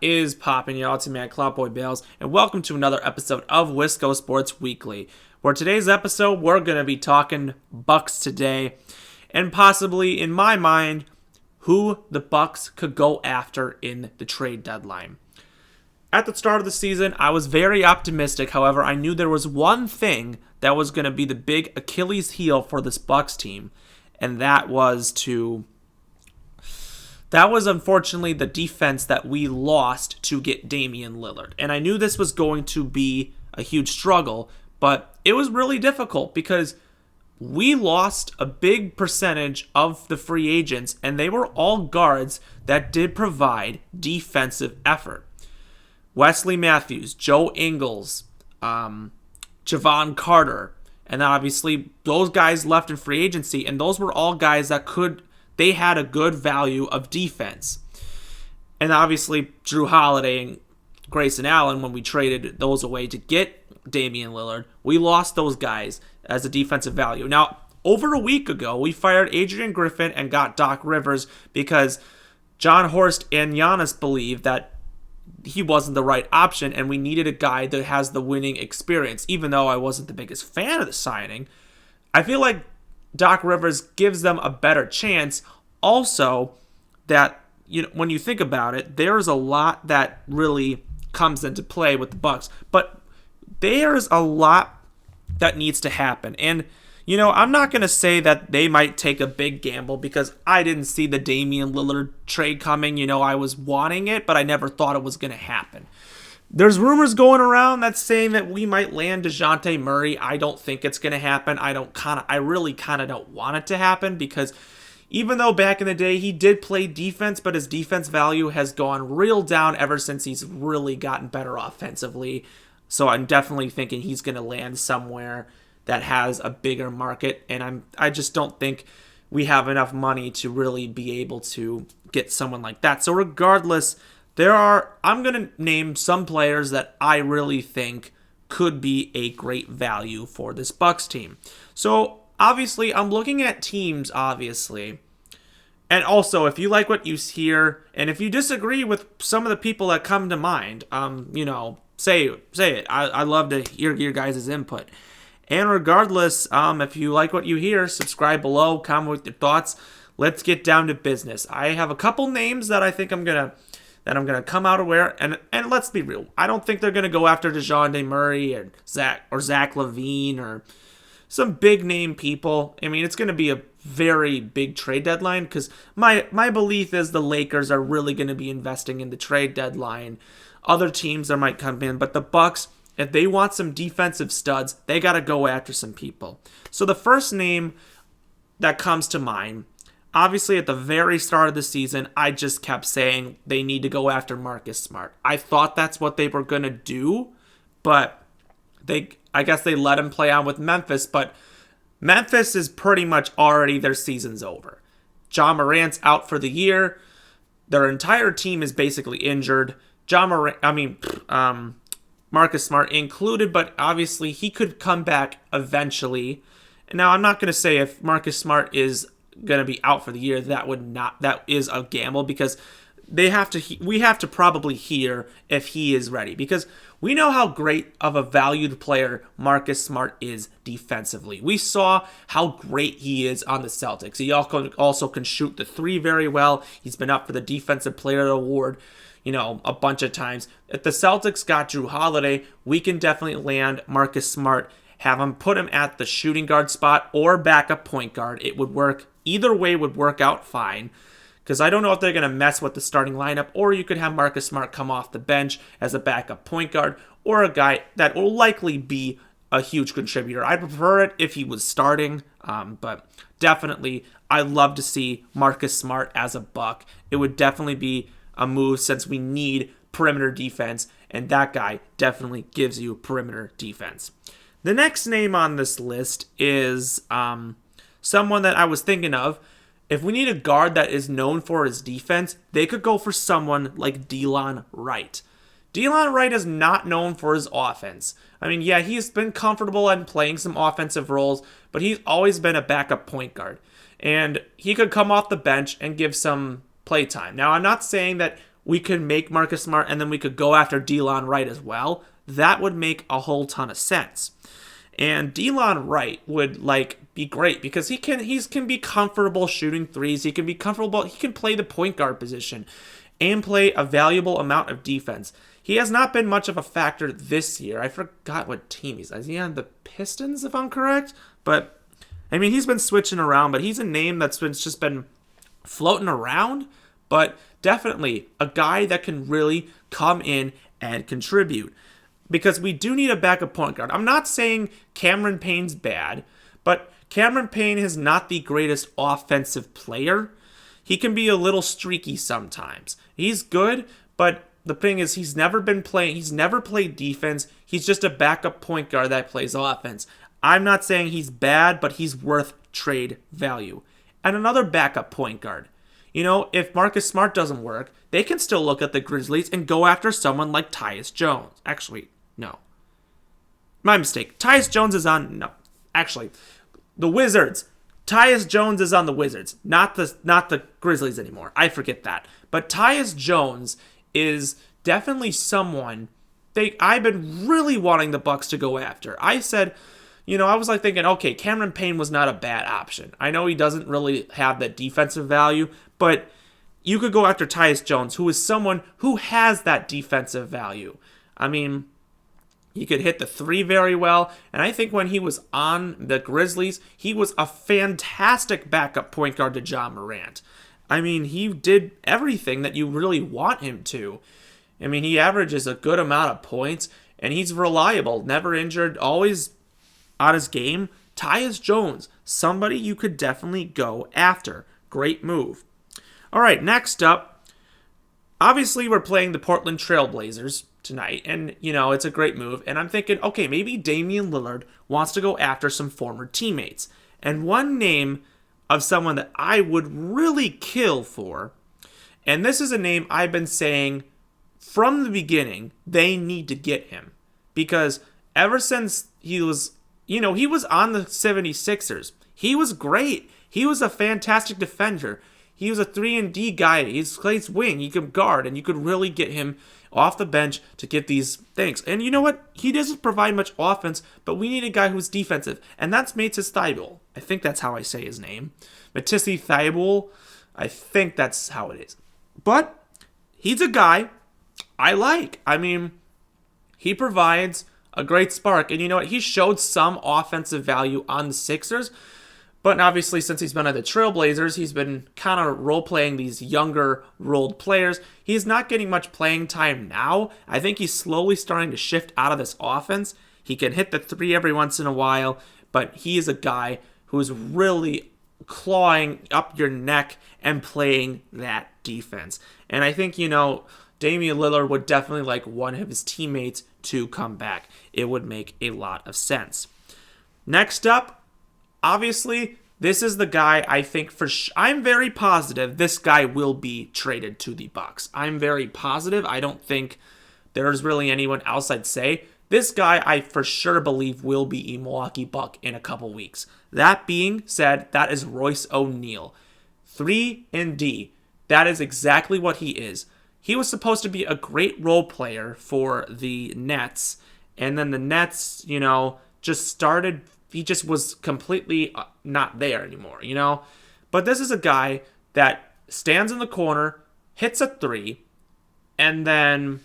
is poppin', your ultimate man, Cloudboy Bales, and welcome to another episode of Wisco Sports Weekly. For today's episode, we're going to be talking Bucks today, and possibly, in my mind, who the Bucks could go after in the trade deadline. At the start of the season, I was very optimistic. However, I knew there was one thing that was going to be the big Achilles heel for this Bucks team, and that was unfortunately the defense that we lost to get Damian Lillard. And I knew this was going to be a huge struggle, but it was really difficult because we lost a big percentage of the free agents, and they were all guards that did provide defensive effort. Wesley Matthews, Joe Ingles, Javon Carter, and obviously those guys left in free agency, and those were all guys that they had a good value of defense. And obviously Drew Holiday and Grayson Allen, when we traded those away to get Damian Lillard, we lost those guys as a defensive value. Now, over a week ago, we fired Adrian Griffin and got Doc Rivers because John Horst and Giannis believed that he wasn't the right option, and we needed a guy that has the winning experience. Even though I wasn't the biggest fan of the signing, I feel like Doc Rivers gives them a better chance. Also, that when you think about it, there's a lot that really comes into play with the Bucks, but there's a lot that needs to happen. And I'm not going to say that they might take a big gamble because I didn't see the Damian Lillard trade coming. I was wanting it, but I never thought it was going to happen. There's rumors going around that's saying that we might land DeJounte Murray. I don't think it's going to happen. I really kind of don't want it to happen because even though back in the day he did play defense, but his defense value has gone real down ever since he's really gotten better offensively. So I'm definitely thinking he's going to land somewhere that has a bigger market, and I just don't think we have enough money to really be able to get someone like that. So regardless, I'm going to name some players that I really think could be a great value for this Bucks team. So obviously, I'm looking at teams, obviously. And also, if you like what you hear, and if you disagree with some of the people that come to mind, say it. I love to hear your guys' input. And regardless, if you like what you hear, subscribe below, comment with your thoughts. Let's get down to business. I have a couple names that I think I'm gonna come out aware, and let's be real. I don't think they're gonna go after DeJounte Murray or Zach LaVine or some big name people. I mean, it's gonna be a very big trade deadline because my belief is the Lakers are really gonna be investing in the trade deadline. Other teams that might come in, but the Bucks, if they want some defensive studs, they got to go after some people. So the first name that comes to mind, obviously at the very start of the season, I just kept saying they need to go after Marcus Smart. I thought that's what they were going to do, but I guess they let him play on with Memphis, but Memphis is pretty much already their season's over. Ja Morant's out for the year. Their entire team is basically injured. Marcus Smart included, but obviously he could come back eventually. Now, I'm not going to say if Marcus Smart is going to be out for the year, that is a gamble because we have to probably hear if he is ready because we know how great of a valued player Marcus Smart is defensively. We saw how great he is on the Celtics. He also can shoot the three very well. He's been up for the Defensive Player Award a bunch of times. If the Celtics got Drew Holiday, we can definitely land Marcus Smart, have him put him at the shooting guard spot or backup point guard. It would work. Either way would work out fine because I don't know if they're going to mess with the starting lineup, or you could have Marcus Smart come off the bench as a backup point guard or a guy that will likely be a huge contributor. I'd prefer it if he was starting, but definitely I'd love to see Marcus Smart as a Buck. It would definitely be a move since we need perimeter defense, and that guy definitely gives you perimeter defense. The next name on this list is someone that I was thinking of. If we need a guard that is known for his defense, they could go for someone like Delon Wright. Delon Wright is not known for his offense. I mean, yeah, he's been comfortable in playing some offensive roles, but he's always been a backup point guard. And he could come off the bench and give some playtime. Now, I'm not saying that we could make Marcus Smart and then we could go after Delon Wright as well, that would make a whole ton of sense. And Delon Wright would be great because he can be comfortable shooting threes. He can be comfortable. He can play the point guard position and play a valuable amount of defense. He has not been much of a factor this year. I forgot what team he's on. Is he on the Pistons, if I'm correct? But I mean, he's been switching around, but he's a name that's just been floating around. But definitely a guy that can really come in and contribute. Because we do need a backup point guard. I'm not saying Cameron Payne's bad, but Cameron Payne is not the greatest offensive player. He can be a little streaky sometimes. He's good, but the thing is he's never played defense. He's just a backup point guard that plays offense. I'm not saying he's bad, but he's worth trade value. And another backup point guard. If Marcus Smart doesn't work, they can still look at the Grizzlies and go after someone like Tyus Jones. Actually, no. My mistake. Tyus Jones is on... No. Actually, the Wizards. Tyus Jones is on the Wizards, not the Grizzlies anymore. I forget that. But Tyus Jones is definitely someone I've been really wanting the Bucks to go after. I said, I was thinking, okay, Cameron Payne was not a bad option. I know he doesn't really have that defensive value, but you could go after Tyus Jones, who is someone who has that defensive value. I mean, he could hit the three very well, and I think when he was on the Grizzlies, he was a fantastic backup point guard to Ja Morant. I mean, he did everything that you really want him to. I mean, he averages a good amount of points, and he's reliable, never injured, always on his game. Tyus Jones, somebody you could definitely go after. Great move. All right, next up, obviously we're playing the Portland Trail Blazers tonight, and, it's a great move, and I'm thinking, okay, maybe Damian Lillard wants to go after some former teammates. And one name of someone that I would really kill for, and this is a name I've been saying from the beginning, they need to get him. Because ever since he was on the 76ers, he was great. He was a fantastic defender. He was a 3-and-D guy. He plays wing. He could guard, and you could really get him off the bench to get these things. And you know what? He doesn't provide much offense, but we need a guy who's defensive, and that's Matisse Thybulle. I think that's how I say his name. Matisse Thybulle. I think that's how it is. But he's a guy I like. I mean, he provides a great spark, and you know what? He showed some offensive value on the Sixers, but obviously since he's been at the Trailblazers, he's been kind of role-playing these younger rolled players. He's not getting much playing time now. I think he's slowly starting to shift out of this offense. He can hit the three every once in a while, but he is a guy who's really clawing up your neck and playing that defense. And I think, Damian Lillard would definitely like one of his teammates to come back. It would make a lot of sense. Next up, obviously, this is the guy I think I'm very positive this guy will be traded to the Bucks. I'm very positive. I don't think there's really anyone else I'd say. This guy I for sure believe will be a Milwaukee Buck in a couple weeks. That being said, that is Royce O'Neal. 3-and-D. That is exactly what he is. He was supposed to be a great role player for the Nets, and then the Nets, just started. He just was completely not there anymore, But this is a guy that stands in the corner, hits a three, and then,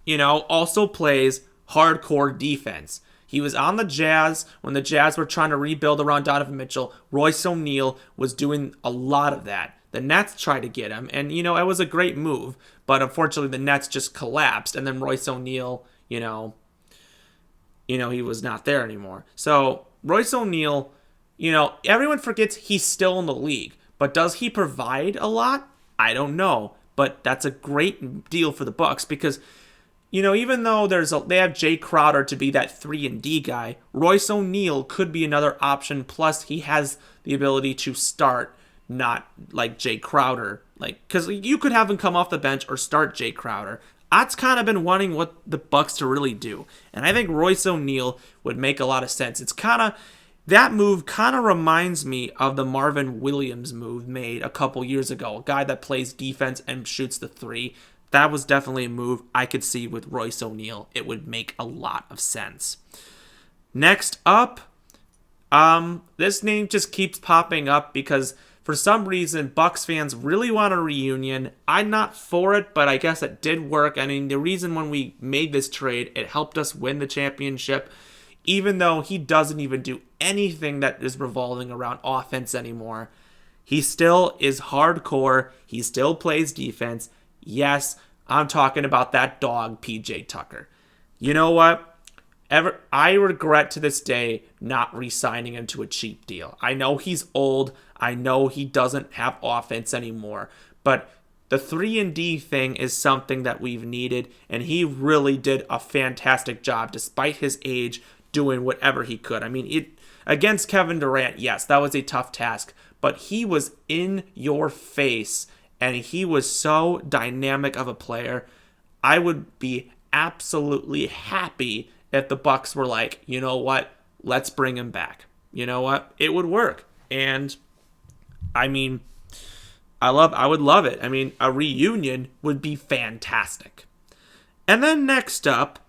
also plays hardcore defense. He was on the Jazz when the Jazz were trying to rebuild around Donovan Mitchell. Royce O'Neal was doing a lot of that. The Nets tried to get him, and, it was a great move, but unfortunately the Nets just collapsed, and then Royce O'Neal, he was not there anymore. So, Royce O'Neal, everyone forgets he's still in the league, but does he provide a lot? I don't know, but that's a great deal for the Bucks because, even though they have Jay Crowder to be that 3-and-D guy, Royce O'Neal could be another option, plus he has the ability to start, not like Jay Crowder, because you could have him come off the bench or start Jay Crowder. That's kind of been wanting what the Bucks to really do, and I think Royce O'Neal would make a lot of sense. It's kind of, That move kind of reminds me of the Marvin Williams move made a couple years ago. A guy that plays defense and shoots the three. That was definitely a move I could see with Royce O'Neal. It would make a lot of sense. Next up, this name just keeps popping up because for some reason Bucks fans really want a reunion. I'm not for it, but I guess it did work. I mean, the reason when we made this trade, it helped us win the championship. Even though he doesn't even do anything that is revolving around offense anymore, he still is hardcore. He still plays defense. Yes, I'm talking about that dog, PJ Tucker. You know what? I regret to this day not re-signing him to a cheap deal. I know he's old. I know he doesn't have offense anymore. But the 3-and-D thing is something that we've needed, and he really did a fantastic job despite his age, doing whatever he could. I mean, against Kevin Durant, yes, that was a tough task, but he was in your face, and he was so dynamic of a player. I would be absolutely happy if the Bucks were like, you know what, let's bring him back. You know what, it would work. And I mean, I would love it. I mean, a reunion would be fantastic. And then next up,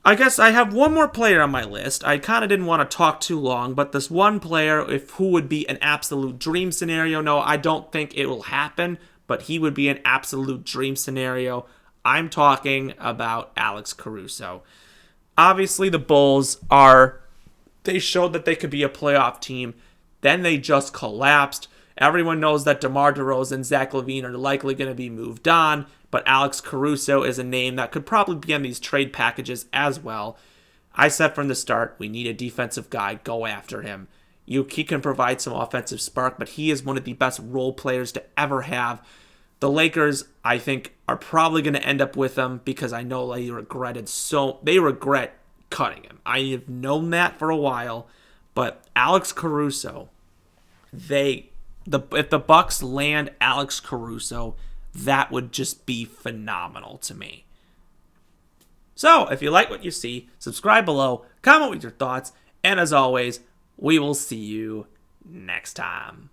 I guess I have one more player on my list. I kind of didn't want to talk too long, but this one player, who would be an absolute dream scenario. No, I don't think it will happen, but he would be an absolute dream scenario. I'm talking about Alex Caruso. Obviously, the Bulls they showed that they could be a playoff team. Then they just collapsed. Everyone knows that DeMar DeRozan and Zach LaVine are likely going to be moved on, but Alex Caruso is a name that could probably be on these trade packages as well. I said from the start, we need a defensive guy. Go after him. He can provide some offensive spark, but he is one of the best role players to ever have. The Lakers, I think, are probably going to end up with him because I know they regret cutting him. I have known that for a while, but Alex Caruso, if the Bucks land Alex Caruso, that would just be phenomenal to me. So, if you like what you see, subscribe below, comment with your thoughts, and as always, we will see you next time.